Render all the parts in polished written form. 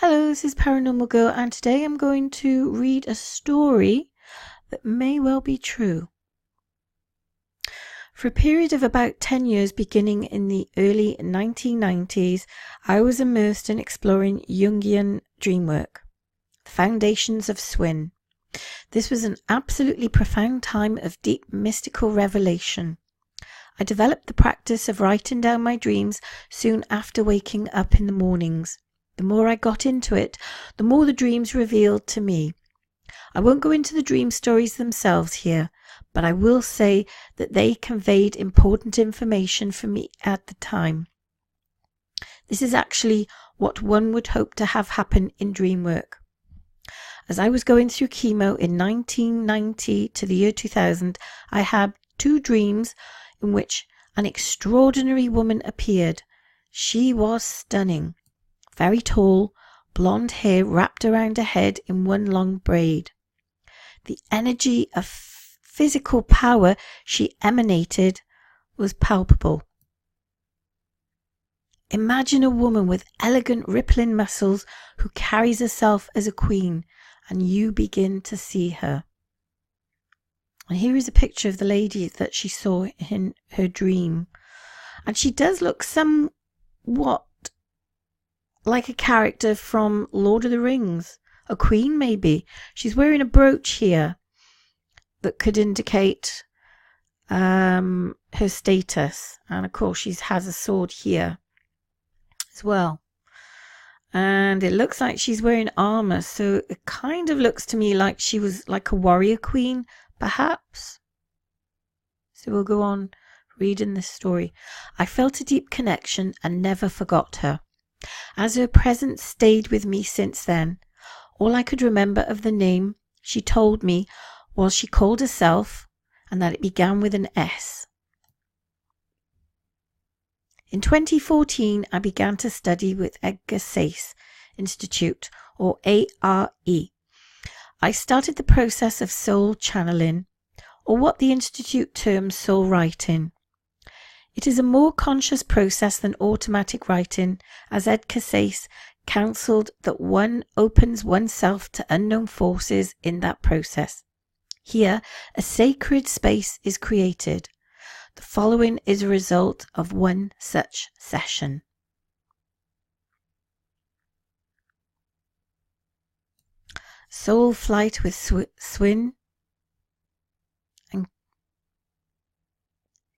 Hello, this is Paranormal Girl, and today I'm going to read a story that may well be true. For a period of about 10 years, beginning in the early 1990s, I was immersed in exploring Jungian dreamwork, the foundations of Swynne. This was an absolutely profound time of deep mystical revelation. I developed the practice of writing down my dreams soon after waking up in the mornings. The more I got into it, the more the dreams revealed to me. I won't go into the dream stories themselves here, but I will say that they conveyed important information for me at the time. This is actually what one would hope to have happen in dream work. As I was going through chemo in 1990 to the year 2000, I had 2 dreams in which an extraordinary woman appeared. She was stunning. Very tall, blonde hair wrapped around her head in one long braid. The energy of physical power she emanated was palpable. Imagine a woman with elegant rippling muscles who carries herself as a queen, and you begin to see her. And here is a picture of the lady that she saw in her dream. And she does look somewhat like a character from Lord of the Rings. A queen, maybe. She's wearing a brooch here that could indicate her status. And of course, she has a sword here as well. And it looks like she's wearing armor. So it kind of looks to me like she was like a warrior queen, perhaps. So we'll go on reading this story. I felt a deep connection and never forgot her. As her presence stayed with me since then, all I could remember of the name she told me was she called herself and that it began with an S. In 2014, I began to study with Edgar Cayce Institute, or ARE. I started the process of soul channeling, or what the Institute terms soul writing. It is a more conscious process than automatic writing, as Edgar Cayce counselled that one opens oneself to unknown forces in that process. Here, a sacred space is created. The following is a result of one such session. Soul Flight with Swynne and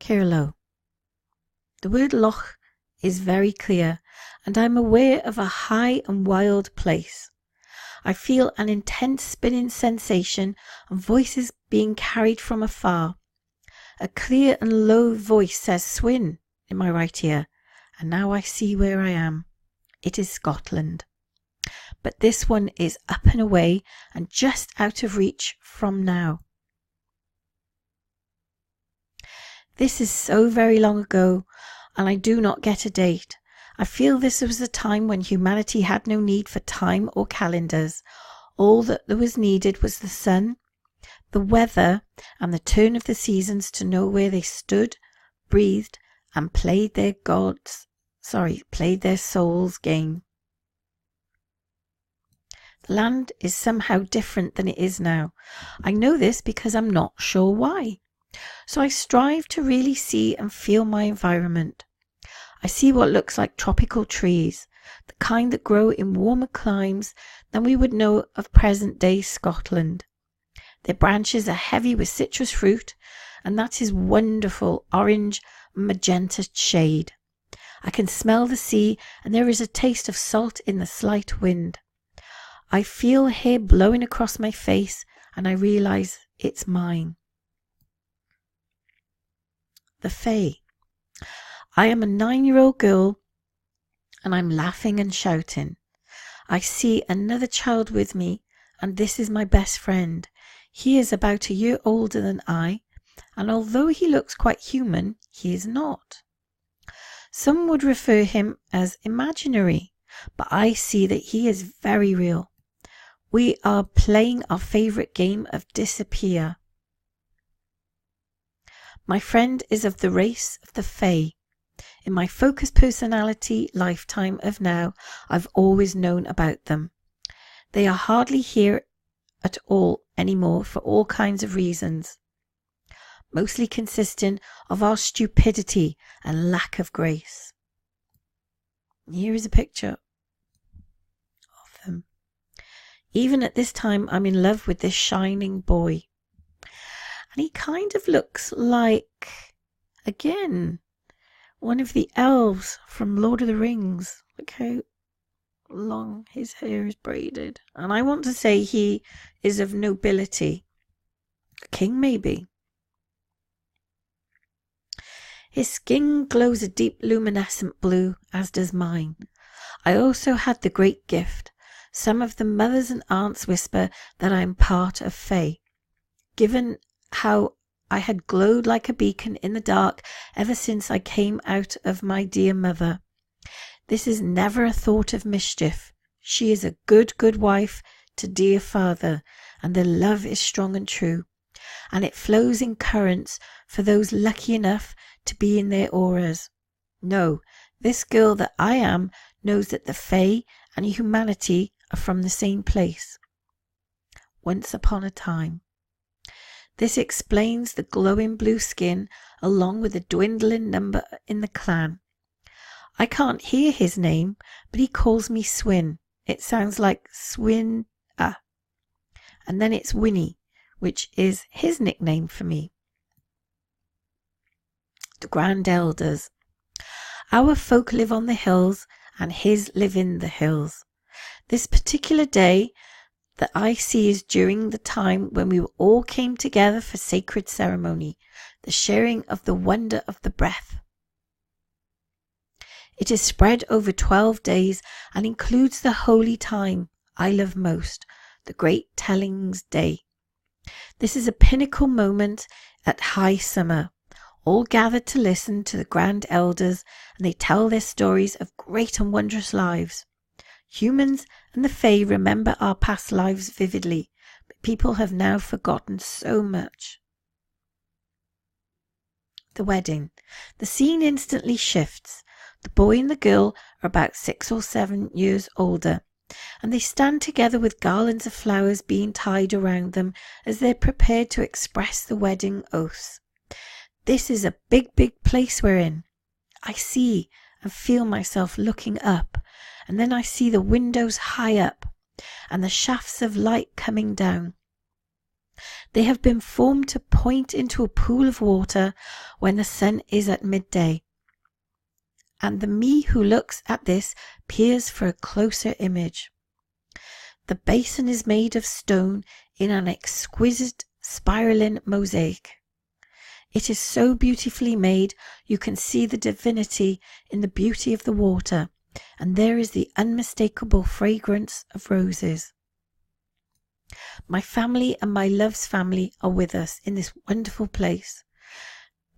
Kiairalogh. The word loch is very clear, and I am aware of a high and wild place. I feel an intense spinning sensation and voices being carried from afar. A clear and low voice says Swynne in my right ear, and now I see where I am. It is Scotland. But this one is up and away and just out of reach from now. This is so very long ago, and I do not get a date. I feel this was a time when humanity had no need for time or calendars. All that was needed was the sun, the weather, and the turn of the seasons to know where they stood, breathed, and played their soul's game. The land is somehow different than it is now. I know this because I'm not sure why. So I strive to really see and feel my environment. I see what looks like tropical trees, the kind that grow in warmer climes than we would know of present-day Scotland. Their branches are heavy with citrus fruit, and that is wonderful orange magenta shade. I can smell the sea, and there is a taste of salt in the slight wind. I feel hair blowing across my face, and I realize it's mine. The Fae. I am a 9-year-old girl, and I'm laughing and shouting. I see another child with me, and this is my best friend. He is about a year older than I, and although he looks quite human, he is not. Some would refer him as imaginary, but I see that he is very real. We are playing our favourite game of disappear. My friend is of the race of the Fae. In my focused personality lifetime of now, I've always known about them. They are hardly here at all anymore for all kinds of reasons, mostly consisting of our stupidity and lack of grace. Here is a picture of them. Even at this time, I'm in love with this shining boy. And he kind of looks like, again, one of the elves from Lord of the Rings. Look how long his hair is braided. And I want to say he is of nobility. A king, maybe. His skin glows a deep luminescent blue, as does mine. I also had the great gift. Some of the mothers and aunts whisper that I am part of Fae. Given how I had glowed like a beacon in the dark ever since I came out of my dear mother. This is never a thought of mischief. She is a good wife to dear father, and the love is strong and true, and it flows in currents for those lucky enough to be in their auras. No, this girl that I am knows that the Fae and humanity are from the same place. Once upon a time. This explains the glowing blue skin along with the dwindling number in the clan. I can't hear his name, but he calls me Swynne. It sounds like Swynne. And then it's Winnie, which is his nickname for me. The Grand Elders. Our folk live on the hills, and his live in the hills. This particular day that I see is during the time when we all came together for sacred ceremony, the sharing of the wonder of the breath. It is spread over 12 days and includes the holy time I love most, the great Tellings Day. This is a pinnacle moment at high summer. All gathered to listen to the grand elders, and they tell their stories of great and wondrous lives. Humans and the Fae remember our past lives vividly, but people have now forgotten so much. The wedding. The scene instantly shifts. The boy and the girl are about 6 or 7 years older, and they stand together with garlands of flowers being tied around them as they're prepared to express the wedding oaths. This is a big place we're in. I see and feel myself looking up, and then I see the windows high up and the shafts of light coming down. They have been formed to point into a pool of water when the sun is at midday. And the me who looks at this peers for a closer image. The basin is made of stone in an exquisite spiraling mosaic. It is so beautifully made you can see the divinity in the beauty of the water, and there is the unmistakable fragrance of roses. My family and my love's family are with us in this wonderful place.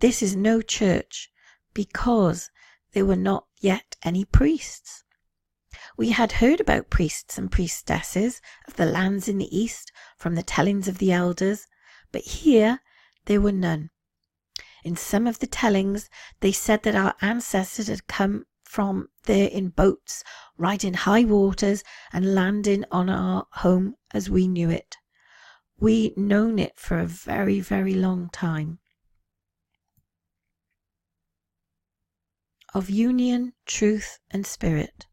This is no church, because there were not yet any priests. We had heard about priests and priestesses of the lands in the east from the tellings of the elders, but here there were none. In some of the tellings, they said that our ancestors had come from there in boats, riding high waters and landing on our home as we knew it. We known it for a very long time. Of union, truth and spirit.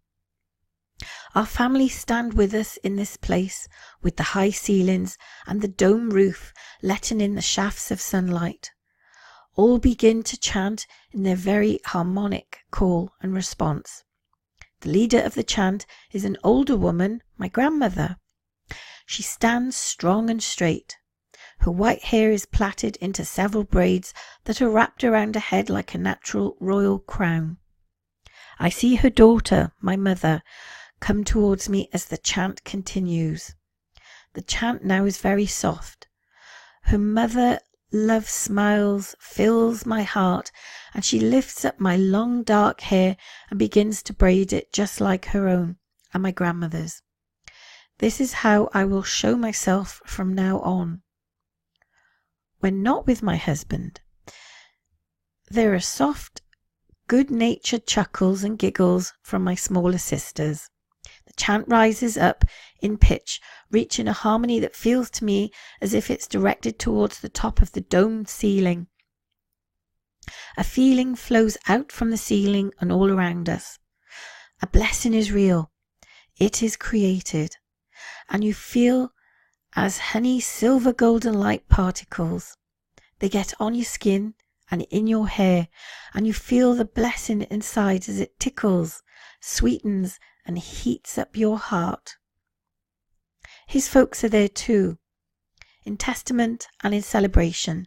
Our family stand with us in this place, with the high ceilings and the dome roof letting in the shafts of sunlight. All begin to chant in their very harmonic call and response. The leader of the chant is an older woman, my grandmother. She stands strong and straight. Her white hair is plaited into several braids that are wrapped around her head like a natural royal crown. I see her daughter, my mother, come towards me as the chant continues. The chant now is very soft. Her mother love smiles, fills my heart, and she lifts up my long dark hair and begins to braid it just like her own and my grandmother's. This is how I will show myself from now on. When not with my husband, there are soft good-natured chuckles and giggles from my smaller sisters. The chant rises up in pitch, reaching a harmony that feels to me as if it's directed towards the top of the domed ceiling. A feeling flows out from the ceiling and all around us. A blessing is real. It is created. And you feel as honey silver golden light particles. They get on your skin and in your hair, and you feel the blessing inside as it tickles, sweetens and heats up your heart. His folks are there too, in testament and in celebration.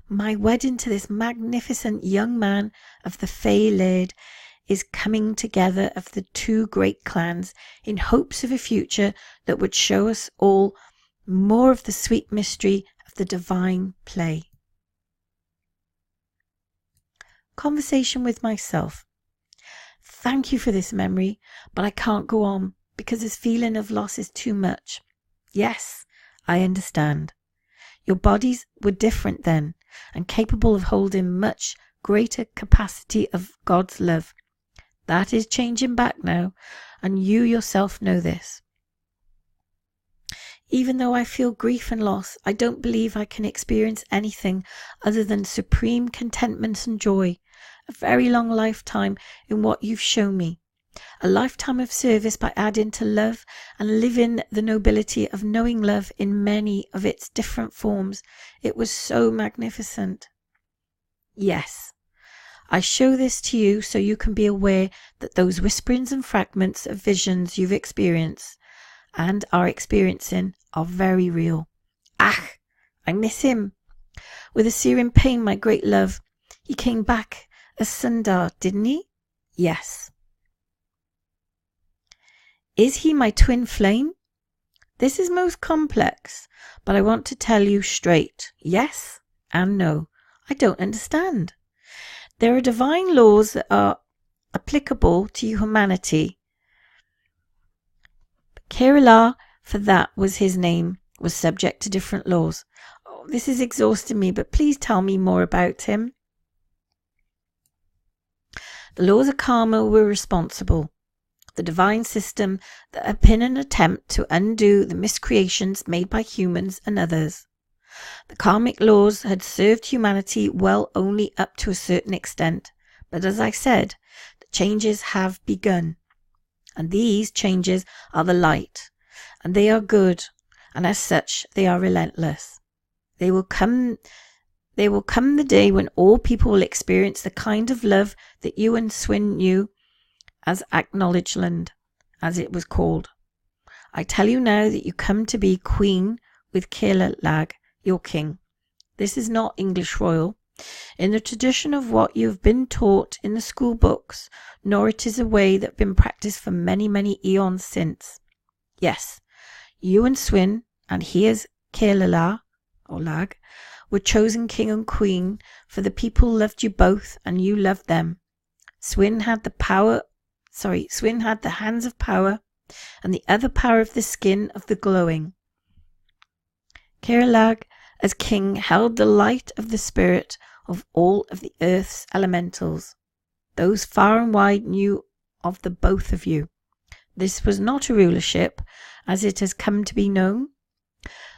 My wedding to this magnificent young man of the Fay Laird is coming together of the two great clans in hopes of a future that would show us all more of the sweet mystery of the divine play. Conversation with myself. Thank you for this memory, but I can't go on because this feeling of loss is too much. Yes, I understand. Your bodies were different then and capable of holding much greater capacity of God's love. That is changing back now, and you yourself know this. Even though I feel grief and loss, I don't believe I can experience anything other than supreme contentment and joy. A very long lifetime in what you've shown me. A lifetime of service by adding to love and living the nobility of knowing love in many of its different forms. It was so magnificent. Yes, I show this to you so you can be aware that those whisperings and fragments of visions you've experienced and are experiencing are very real. Ah, I miss him. With a searing pain, my great love. He came back as Sundar, didn't he? Yes. Is he my twin flame? This is most complex, but I want to tell you straight, yes and no. I don't understand. There are divine laws that are applicable to humanity. Kiairalogh, for that was his name, was subject to different laws. Oh, this is exhausting me, but please tell me more about him. The laws of karma were responsible. The divine system that had been an attempt to undo the miscreations made by humans and others. The karmic laws had served humanity well only up to a certain extent, but as I said, the changes have begun. And these changes are the light, and they are good, and as such they are relentless. There will come the day when all people will experience the kind of love that you and Swynne knew as Acknowledgeland, as it was called. I tell you now that you come to be queen with Kiairalogh, your king. This is not English royal, in the tradition of what you have been taught in the school books, nor it is a way that has been practiced for many, many eons since. Yes, you and Swynne, and he as Kiairalogh, or Lagh, were chosen king and queen, for the people loved you both, and you loved them. Swynne had the hands of power, and the other power of the skin of the glowing. Kiairalogh, as king, held the light of the spirit of all of the earth's elementals. Those far and wide knew of the both of you. This was not a rulership, as it has come to be known.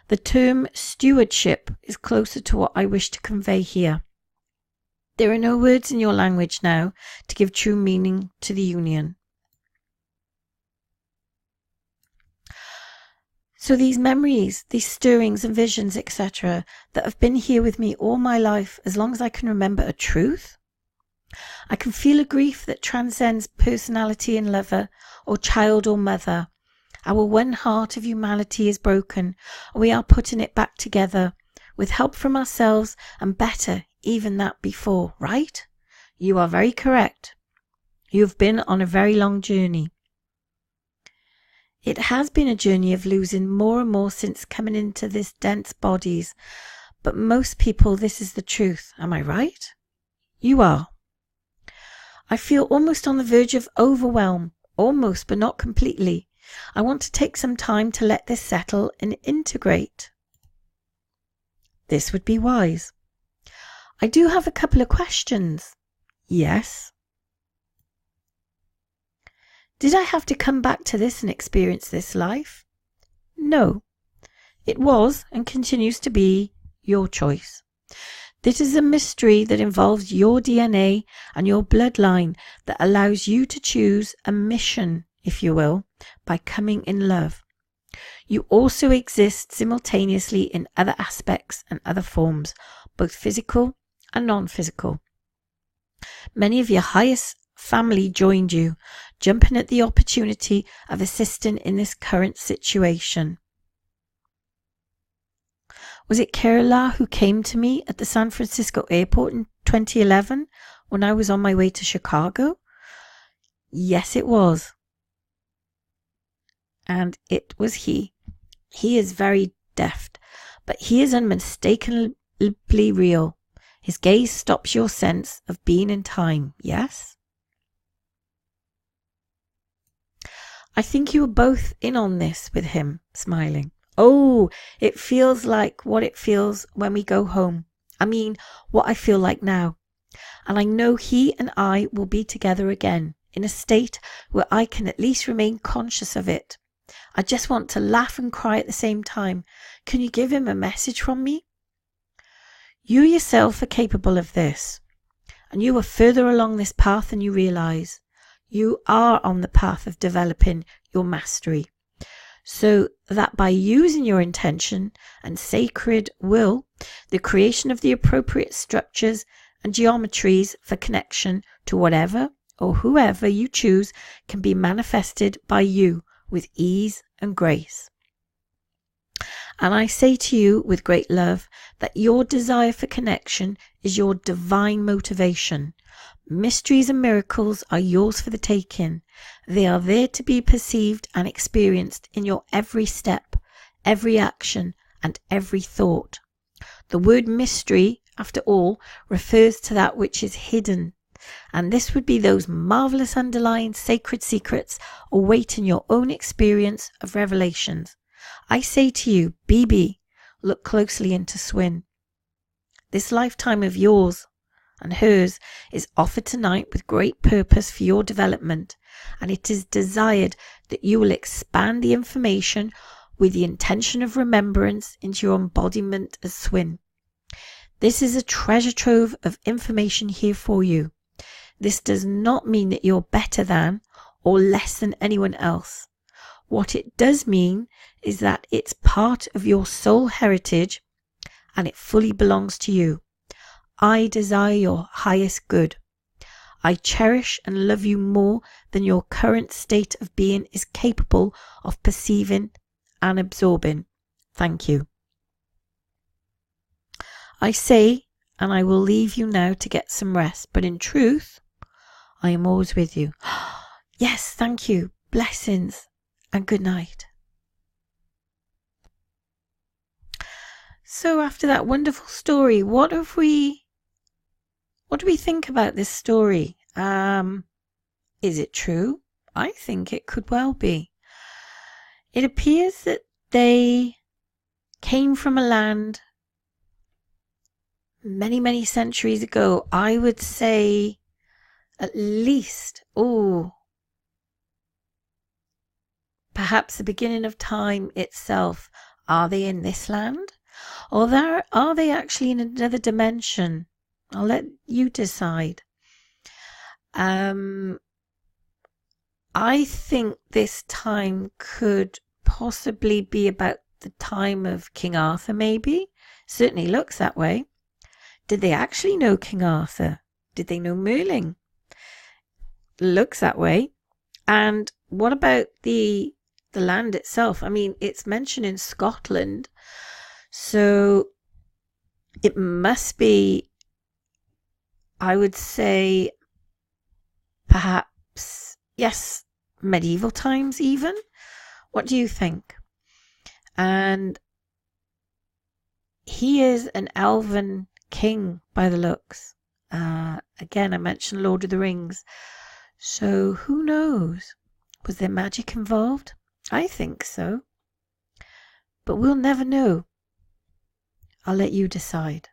The term stewardship is closer to what I wish to convey here. There are no words in your language now to give true meaning to the union. So these memories, these stirrings and visions, etc., that have been here with me all my life, as long as I can remember a truth, I can feel a grief that transcends personality and lover, or child or mother. Our one heart of humanity is broken, and we are putting it back together, with help from ourselves, and better even that before, right? You are very correct. You have been on a very long journey. It has been a journey of losing more and more since coming into this dense bodies, but most people this is the truth, am I right? You are. I feel almost on the verge of overwhelm, almost but not completely. I want to take some time to let this settle and integrate. This would be wise. I do have a couple of questions. Yes. Did I have to come back to this and experience this life? No. It was and continues to be your choice. This is a mystery that involves your DNA and your bloodline that allows you to choose a mission, if you will, by coming in love. You also exist simultaneously in other aspects and other forms, both physical and non-physical. Many of your highest family joined you, jumping at the opportunity of assisting in this current situation. Was it Kiairalogh who came to me at the San Francisco airport in 2011 when I was on my way to Chicago? Yes, it was. And it was he. He is very deft, but he is unmistakably real. His gaze stops your sense of being in time, yes? I think you were both in on this with him, smiling. Oh, it feels like what it feels when we go home. I mean, what I feel like now. And I know he and I will be together again, in a state where I can at least remain conscious of it. I just want to laugh and cry at the same time. Can you give him a message from me? You yourself are capable of this, and you are further along this path than you realize. You are on the path of developing your mastery, so that by using your intention and sacred will, the creation of the appropriate structures and geometries for connection to whatever or whoever you choose can be manifested by you with ease and grace. And I say to you with great love that your desire for connection is your divine motivation. Mysteries and miracles are yours for the taking. They are there to be perceived and experienced in your every step, every action, and every thought. The word mystery, after all, refers to that which is hidden, and this would be those marvelous underlying sacred secrets awaiting your own experience of revelations. I say to you, BB, look closely into Swynne. This lifetime of yours and hers is offered tonight with great purpose for your development, and it is desired that you will expand the information with the intention of remembrance into your embodiment as Swynne. This is a treasure trove of information here for you. This does not mean that you're better than or less than anyone else. What it does mean is that it's part of your soul heritage and it fully belongs to you. I desire your highest good. I cherish and love you more than your current state of being is capable of perceiving and absorbing. Thank you. I say, and I will leave you now to get some rest, but in truth, I am always with you. Yes, thank you. Blessings and good night. So after that wonderful story, what do we think about this story? Is it true? I think it could well be. It appears that they came from a land many, many centuries ago. I would say at least, perhaps the beginning of time itself. Are they in this land? Or are they actually in another dimension? I'll let you decide. I think this time could possibly be about the time of King Arthur, maybe. Certainly looks that way. Did they actually know King Arthur? Did they know Merlin? Looks that way. And what about the land itself? I mean, it's mentioned in Scotland, so it must be, I would say, perhaps, yes, medieval times even. What do you think? And he is an elven king by the looks. Again, I mentioned Lord of the Rings. So who knows? Was there magic involved? I think so. But we'll never know. I'll let you decide.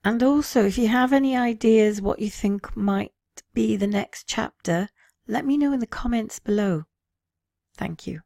And also, if you have any ideas what you think might be the next chapter, let me know in the comments below. Thank you.